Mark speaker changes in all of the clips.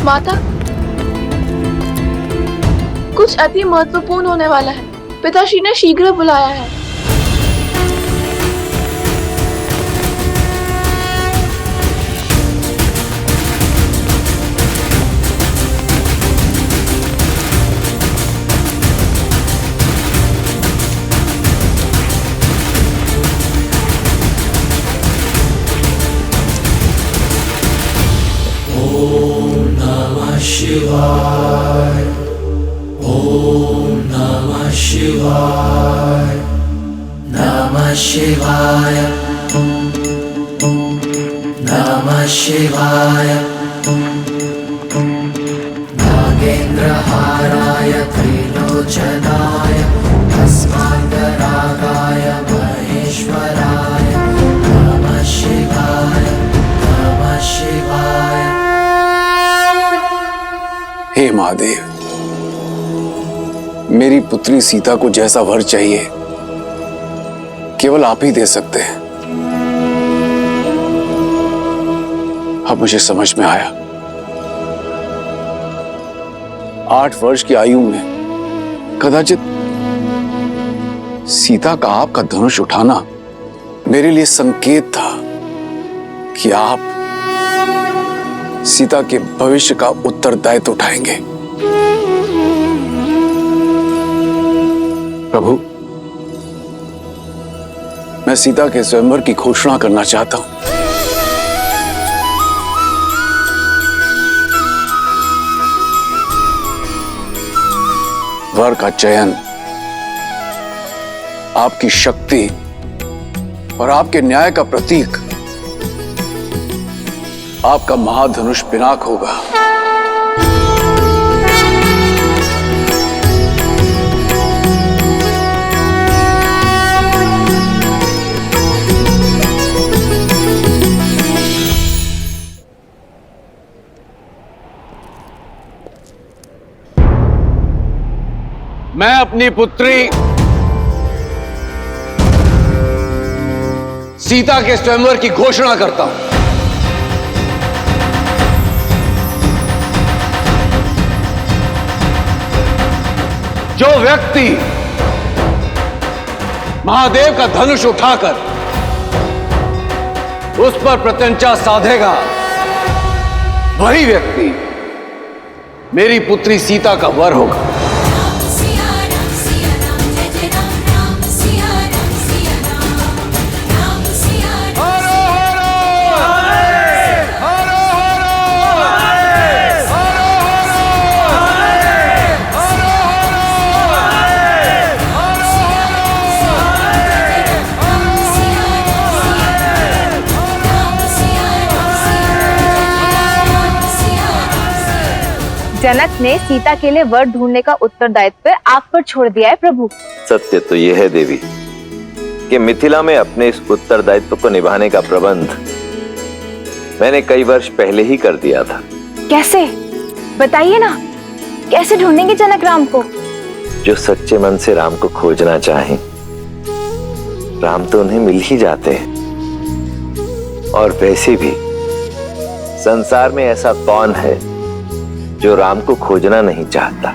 Speaker 1: माता, कुछ अति महत्वपूर्ण होने वाला है। पिताश्री ने शीघ्र बुलाया है।
Speaker 2: शिवाय ओम नमः शिवाय नमः शिवाय नमः शिवाय नागेन्द्रहाराय त्रिलोचनाय अस्माकरागाय महेश्वराय नमः शिवाय नमः शिवाय।
Speaker 3: हे महादेव, मेरी पुत्री सीता को जैसा वर चाहिए केवल आप ही दे सकते हैं। अब मुझे समझ में आया, 8 वर्ष की आयु में कदाचित सीता का आपका धनुष उठाना मेरे लिए संकेत था कि आप सीता के भविष्य का उत्तरदायित्व उठाएंगे। प्रभु, मैं सीता के स्वयंवर की घोषणा करना चाहता हूं। वर का चयन आपकी शक्ति और आपके न्याय का प्रतीक आपका महाधनुष पिनाक होगा। मैं अपनी पुत्री सीता के स्वयंवर की घोषणा करता हूं। जो व्यक्ति महादेव का धनुष उठाकर उस पर प्रत्यंचा साधेगा, वही व्यक्ति मेरी पुत्री सीता का वर होगा।
Speaker 4: जनक ने सीता के लिए वर ढूंढने का उत्तरदायित्व आप पर छोड़ दिया है प्रभु।
Speaker 5: सत्य तो यह है देवी कि मिथिला में अपने इस उत्तरदायित्व को निभाने का प्रबंध मैंने कई वर्ष पहले ही कर दिया था।
Speaker 4: कैसे, बताइए ना, कैसे ढूंढेंगे जनक राम को?
Speaker 5: जो सच्चे मन से राम को खोजना चाहें, राम तो उन्हें मिल ही जाते हैं। और वैसे भी संसार में ऐसा कौन है जो राम को खोजना नहीं चाहता।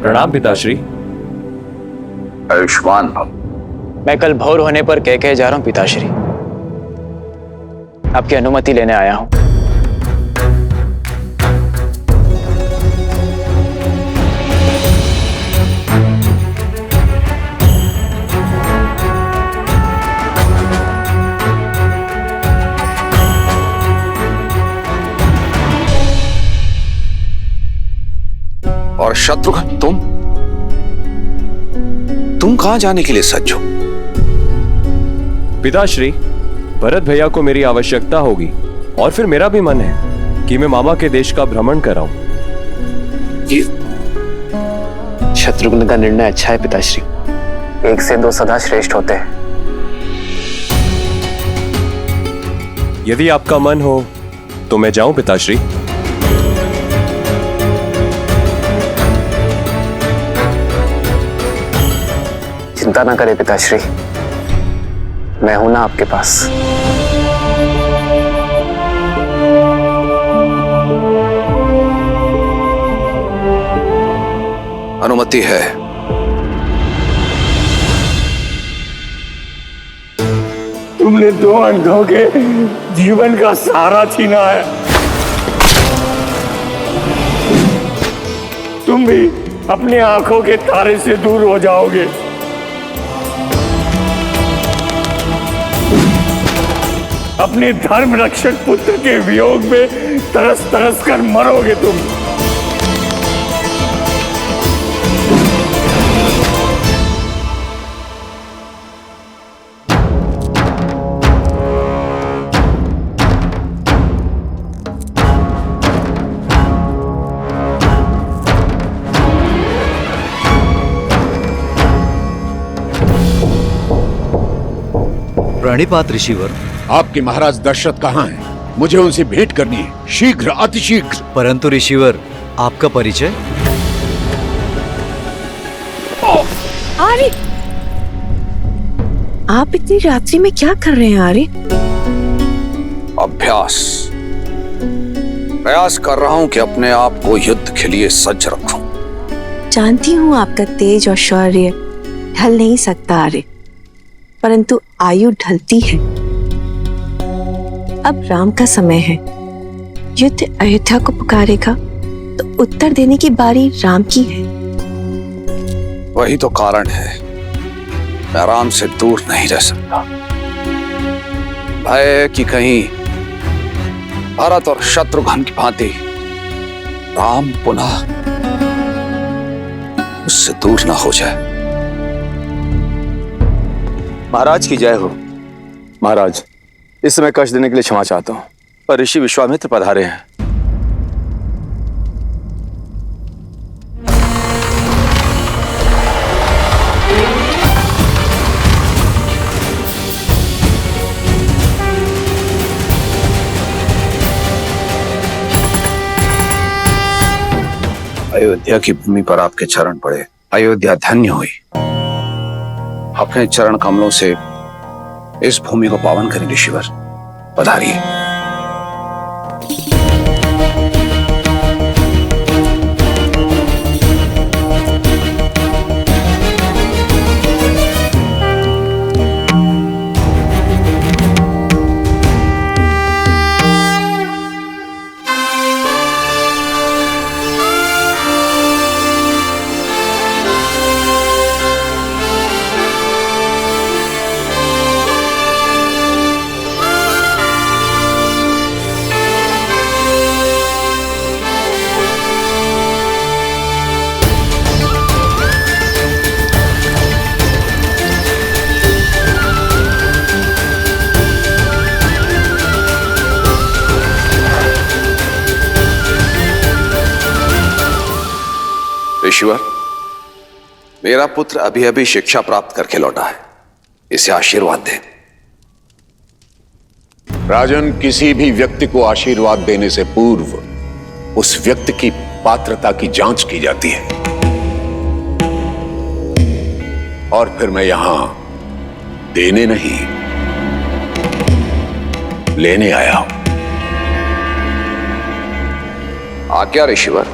Speaker 6: प्रणाम पिताश्री।
Speaker 3: आयुष्मान भव।
Speaker 7: मैं कल भोर होने पर कह जा रहा हूं पिताश्री। आपकी अनुमति लेने आया हूं।
Speaker 3: और शत्रुघ्न, तुम कहां जाने के लिए सज्ज हो?
Speaker 6: पिताश्री, भरत भैया को मेरी आवश्यकता होगी और फिर मेरा भी मन है कि मैं मामा के देश का भ्रमण कराऊं।
Speaker 7: शत्रुघ्न का निर्णय अच्छा है पिताश्री। 1 से 2 सदा श्रेष्ठ होते हैं।
Speaker 6: यदि आपका मन हो तो मैं जाऊं पिताश्री?
Speaker 7: चिंता ना करें पिताश्री, मैं हूं ना आपके पास।
Speaker 3: अनुमति है।
Speaker 8: तुमने 2 अंधों के जीवन का सहारा छीना है। तुम भी अपनी आंखों के तारे से दूर हो जाओगे। अपने धर्म रक्षक पुत्र के वियोग में तरस तरस कर मरोगे तुम।
Speaker 9: प्रणिपात ऋषिवर।
Speaker 10: आपके महाराज दशरथ कहाँ हैं? मुझे उनसे भेंट करनी है, शीघ्र, अतिशीघ्र।
Speaker 9: परंतु ऋषिवर, आपका परिचय?
Speaker 1: आर्य, आप इतनी रात्रि में क्या कर रहे हैं आर्य?
Speaker 3: अभ्यास। प्रयास कर रहा हूं कि अपने आप को युद्ध के लिए सज्ज रखूं।
Speaker 1: जानती हूँ आपका तेज और शौर्य ढल नहीं सकता आर्य, परंतु आयु ढलती है। अब राम का समय है। युद्ध अयोध्या को पुकारेगा तो उत्तर देने की बारी राम की है।
Speaker 3: वही तो कारण है, मैं राम से दूर नहीं रह सकता। भय कि कहीं भरत और शत्रुघ्न की भांति राम पुनः उससे दूर ना हो जाए।
Speaker 11: महाराज की जय हो। महाराज, इस समय कष्ट देने के लिए क्षमा चाहता हूं, पर ऋषि विश्वामित्र पधारे हैं।
Speaker 3: अयोध्या की भूमि पर आपके चरण पड़े, अयोध्या धन्य हुई। अपने चरण कमलों से इस भूमि को पावन करें ऋषिवर, पधारिए। ऋषिवर, मेरा पुत्र अभी अभी शिक्षा प्राप्त करके लौटा है, इसे आशीर्वाद दें।
Speaker 10: राजन, किसी भी व्यक्ति को आशीर्वाद देने से पूर्व उस व्यक्ति की पात्रता की जांच की जाती है, और फिर मैं यहां देने नहीं, लेने आया हूं।
Speaker 3: आज्ञा ऋषिवर।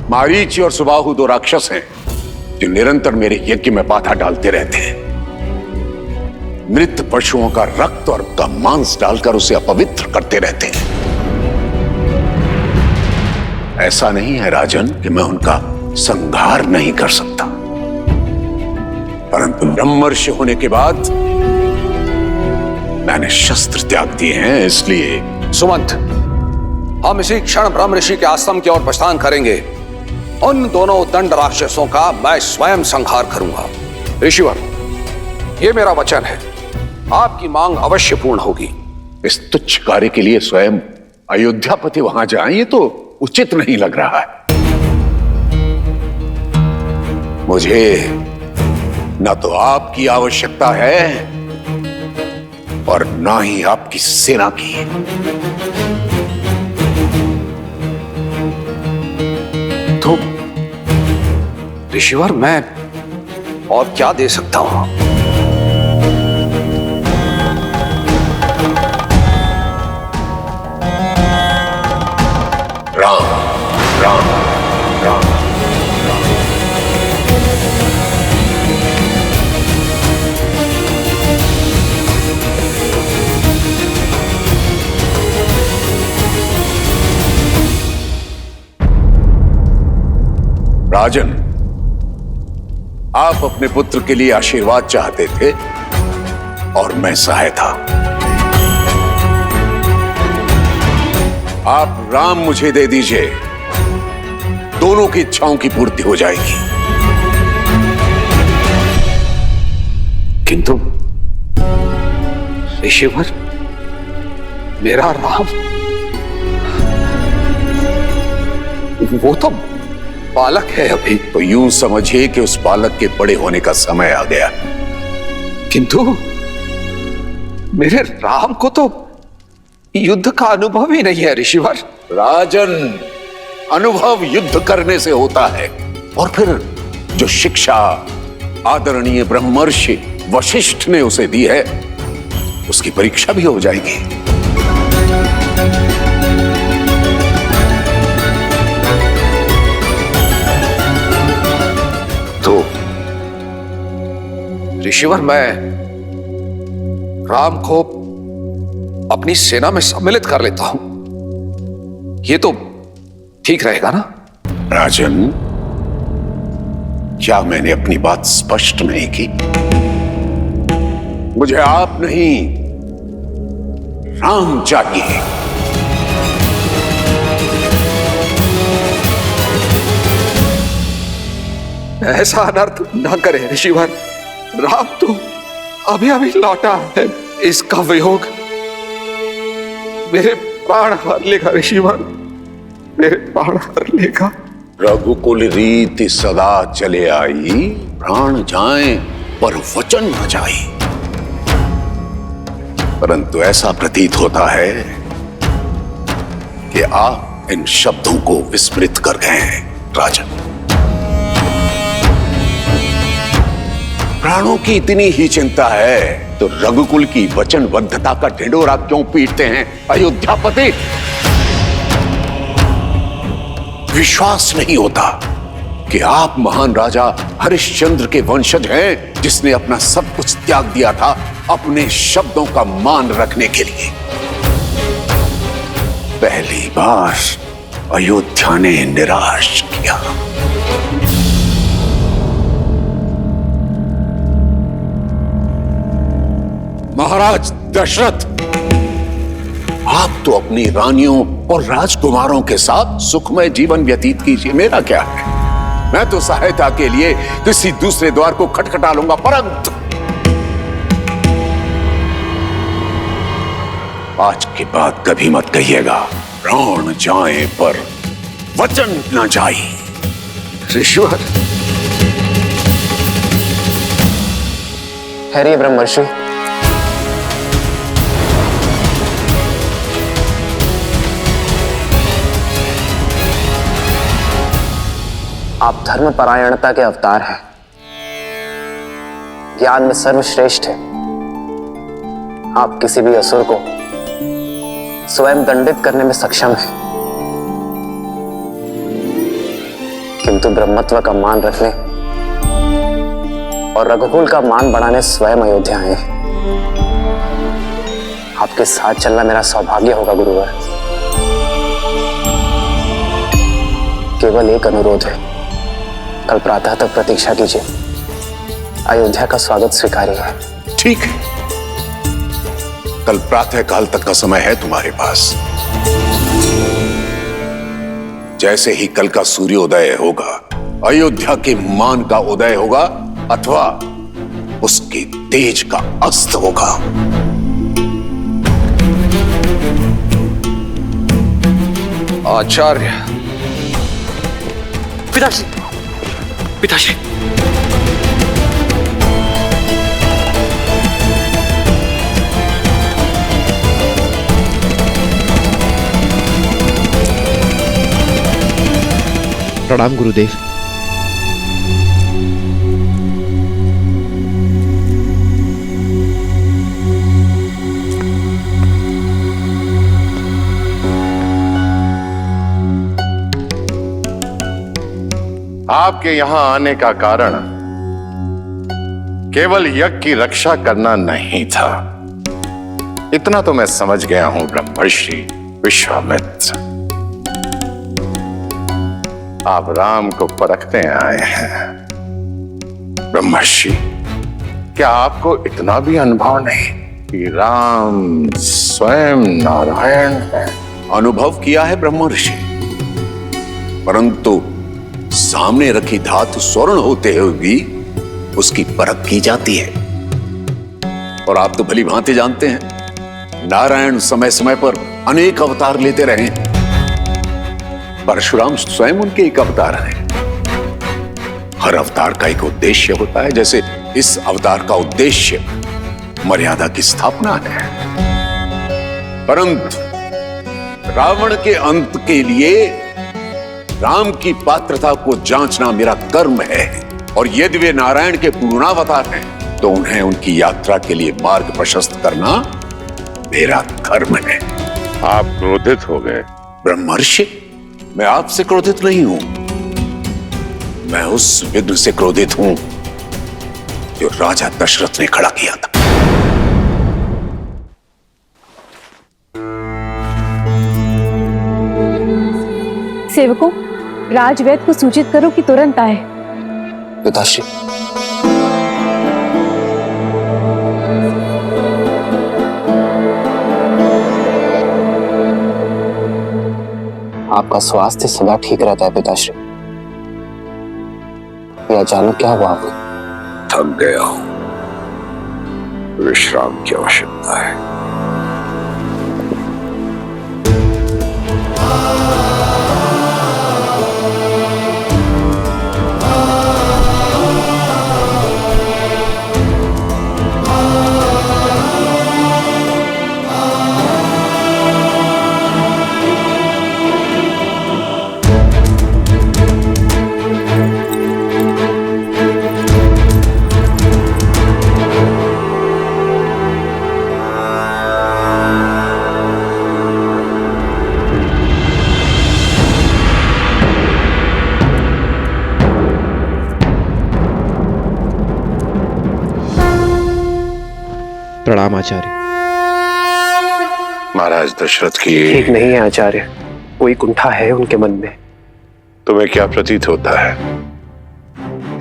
Speaker 10: मारीच और सुबाहु 2 राक्षस हैं जो निरंतर मेरे यज्ञ में बाधा डालते रहते हैं। मृत पशुओं का रक्त और उनका मांस डालकर उसे अपवित्र करते रहते हैं। ऐसा नहीं है राजन कि मैं उनका संहार नहीं कर सकता, परंतु ब्रह्मर्षि होने के बाद मैंने शस्त्र त्याग दिए हैं, इसलिए।
Speaker 3: सुमंत, हम इसी क्षण ब्रह्म ऋषि के आश्रम की ओर प्रस्थान करेंगे। उन दोनों दंड राक्षसों का मैं स्वयं संहार करूंगा। ऋषिवर, यह मेरा वचन है, आपकी मांग अवश्य पूर्ण होगी।
Speaker 10: इस तुच्छ कार्य के लिए स्वयं अयोध्यापति वहां जाएं, ये तो उचित नहीं लग रहा है। मुझे न तो आपकी आवश्यकता है और ना ही आपकी आपकी सेना की।
Speaker 3: तो ऋषिवर मैं और क्या दे सकता हूं?
Speaker 10: राम राम राम राजन, आप अपने पुत्र के लिए आशीर्वाद चाहते थे और मैं सहायता। आप राम मुझे दे दीजिए, दोनों की इच्छाओं की पूर्ति हो जाएगी।
Speaker 3: किंतु ऋषिवर, मेरा राम वो तो बालक है अभी।
Speaker 10: तो यूं समझिए कि उस बालक के बड़े होने का समय आ गया।
Speaker 3: किंतु मेरे राम को तो युद्ध का अनुभव ही नहीं है ऋषिवर।
Speaker 10: राजन, अनुभव युद्ध करने से होता है, और फिर जो शिक्षा आदरणीय ब्रह्मर्षि वशिष्ठ ने उसे दी है, उसकी परीक्षा भी हो जाएगी।
Speaker 3: तो ऋषिवर, मैं राम को अपनी सेना में सम्मिलित कर लेता हूं, ये तो ठीक रहेगा ना?
Speaker 10: राजन, क्या मैंने अपनी बात स्पष्ट नहीं की? मुझे आप नहीं, राम चाहिए।
Speaker 3: ऐसा अनर्थ न करे ऋषिवर। राम तो अभी अभी लौटा है, इसका वियोग मेरे प्राण हर लेगा ऋषिवर, मेरे प्राण हर लेगा।
Speaker 10: रघुकुल रीति सदा चले आई, प्राण जाए पर वचन न जाए। परंतु ऐसा प्रतीत होता है कि आप इन शब्दों को विस्मृत कर गए हैं राजन। प्राणों की इतनी ही चिंता है तो रघुकुल की वचनबद्धता का ढिंढोरा क्यों पीटते हैं अयोध्यापति? विश्वास नहीं होता कि आप महान राजा हरिश्चंद्र के वंशज हैं, जिसने अपना सब कुछ त्याग दिया था अपने शब्दों का मान रखने के लिए। पहली बार अयोध्या ने निराश किया। महाराज दशरथ, आप तो अपनी रानियों और राजकुमारों के साथ सुखमय जीवन व्यतीत कीजिए, मेरा क्या है? मैं तो सहायता के लिए किसी दूसरे द्वार को खटखटा लूंगा, परंतु आज के बाद कभी मत कहिएगा प्राण जाए पर वचन न जाए।
Speaker 3: ऋषिवर,
Speaker 7: ठहरिए ब्रह्मर्षि। आप धर्मपरायणता के अवतार हैं, ज्ञान में सर्वश्रेष्ठ है। आप किसी भी असुर को स्वयं दंडित करने में सक्षम हैं, किंतु ब्रह्मत्व का मान रखने और रघुकुल का मान बढ़ाने स्वयं अयोध्या आए। आपके साथ चलना मेरा सौभाग्य होगा गुरुवर। केवल एक अनुरोध है, कल प्रातः तक प्रतीक्षा कीजिए, अयोध्या का स्वागत स्वीकार्य है।
Speaker 10: ठीक है, कल प्रातः काल तक का समय है तुम्हारे पास। जैसे ही कल का सूर्योदय होगा, अयोध्या के मान का उदय होगा अथवा उसके तेज का अस्त होगा।
Speaker 3: आचार्य।
Speaker 9: पिताश्री, पिताश्री,
Speaker 12: प्रणाम गुरुदेव।
Speaker 10: आपके यहां आने का कारण केवल यज्ञ की रक्षा करना नहीं था, इतना तो मैं समझ गया हूं ब्रह्मर्षि विश्वामित्र। आप राम को परखने आए हैं। ब्रह्मर्षि, क्या आपको इतना भी अनुभव नहीं कि राम स्वयं नारायण है?
Speaker 13: अनुभव किया है ब्रह्मर्षि, परंतु सामने रखी धातु स्वर्ण होते हुए भी उसकी परख की जाती है। और आप तो भली भांति जानते हैं, नारायण समय समय पर अनेक अवतार लेते रहे। परशुराम स्वयं उनके एक अवतार हैं। हर अवतार का एक उद्देश्य होता है, जैसे इस अवतार का उद्देश्य मर्यादा की स्थापना है। परंतु रावण के अंत के लिए राम की पात्रता को जांचना मेरा कर्म है, और यदि वे नारायण के पूर्णावतार हैं तो उन्हें उनकी यात्रा के लिए मार्ग प्रशस्त करना मेरा कर्म है।
Speaker 10: आप क्रोधित हो गए?
Speaker 13: ब्रह्मर्षि, मैं आपसे क्रोधित नहीं हूं, मैं उस विघ्न से क्रोधित हूं जो राजा दशरथ ने खड़ा किया था।
Speaker 4: सेवकों, राजवैद्य को सूचित करो कि तुरंत आए।
Speaker 7: पिताश्री, आपका स्वास्थ्य सदा ठीक रहता है पिताश्री। ये अचानक क्या हुआ आपको?
Speaker 13: थक गया हूं, विश्राम की आवश्यकता है।
Speaker 12: प्रणाम आचार्य।
Speaker 10: महाराज दशरथ की
Speaker 7: ठीक नहीं है आचार्य, कोई कुंठा है उनके मन में।
Speaker 10: तुम्हें क्या प्रतीत होता है?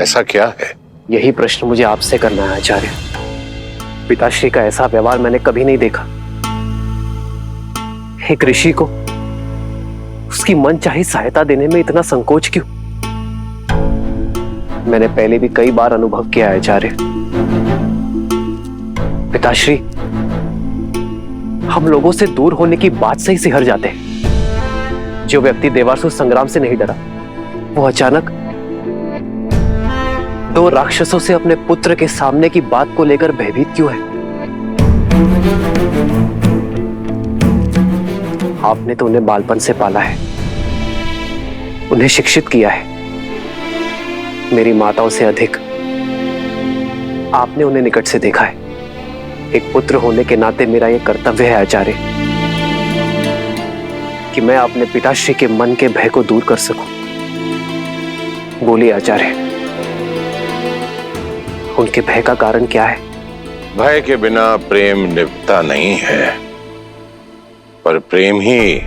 Speaker 10: ऐसा क्या है?
Speaker 7: यही प्रश्न मुझे आपसे करना है आचार्य। पिताश्री का ऐसा व्यवहार मैंने कभी नहीं देखा। एक ऋषि को उसकी मनचाही सहायता देने में इतना संकोच क्यों? मैंने पहले भी कई बार अनुभव किया है आचार्य। पिताश्री हम लोगों से दूर होने की बात से ही सिहर जाते हैं। जो व्यक्ति देवासुर संग्राम से नहीं डरा, वो अचानक दो राक्षसों से अपने पुत्र के सामने की बात को लेकर भयभीत क्यों है? आपने तो उन्हें बालपन से पाला है, उन्हें शिक्षित किया है। मेरी माताओं से अधिक आपने उन्हें निकट से देखा है। एक पुत्र होने के नाते मेरा यह कर्तव्य है आचार्य कि मैं अपने पिताश्री के मन के भय को दूर कर सकूं। बोलिए आचार्य, उनके भय का कारण क्या है?
Speaker 10: भय के बिना प्रेम निभता नहीं है, पर प्रेम ही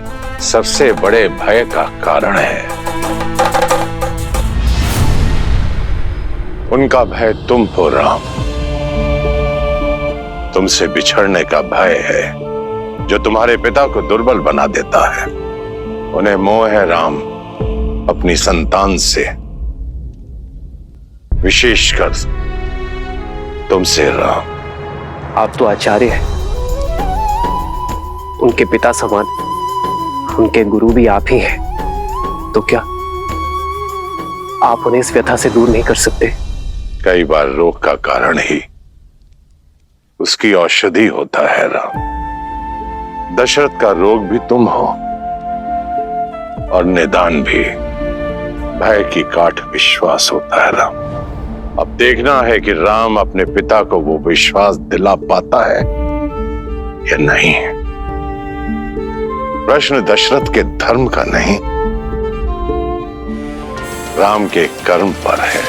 Speaker 10: सबसे बड़े भय का कारण है। उनका भय तुम हो राम, तुमसे बिछड़ने का भय है जो तुम्हारे पिता को दुर्बल बना देता है। उन्हें मोह है राम अपनी संतान से, विशेषकर तुमसे राम।
Speaker 7: आप तो आचार्य हैं, उनके पिता समान, उनके गुरु भी आप ही हैं। तो क्या आप उन्हें इस व्यथा से दूर नहीं कर सकते?
Speaker 10: कई बार रोग का कारण ही उसकी औषधि होता है राम। दशरथ का रोग भी तुम हो और निदान भी
Speaker 12: भय की काठ विश्वास होता है राम। अब देखना है कि राम अपने पिता को वो विश्वास दिला पाता है या नहीं। प्रश्न दशरथ के धर्म का नहीं, राम के कर्म पर है।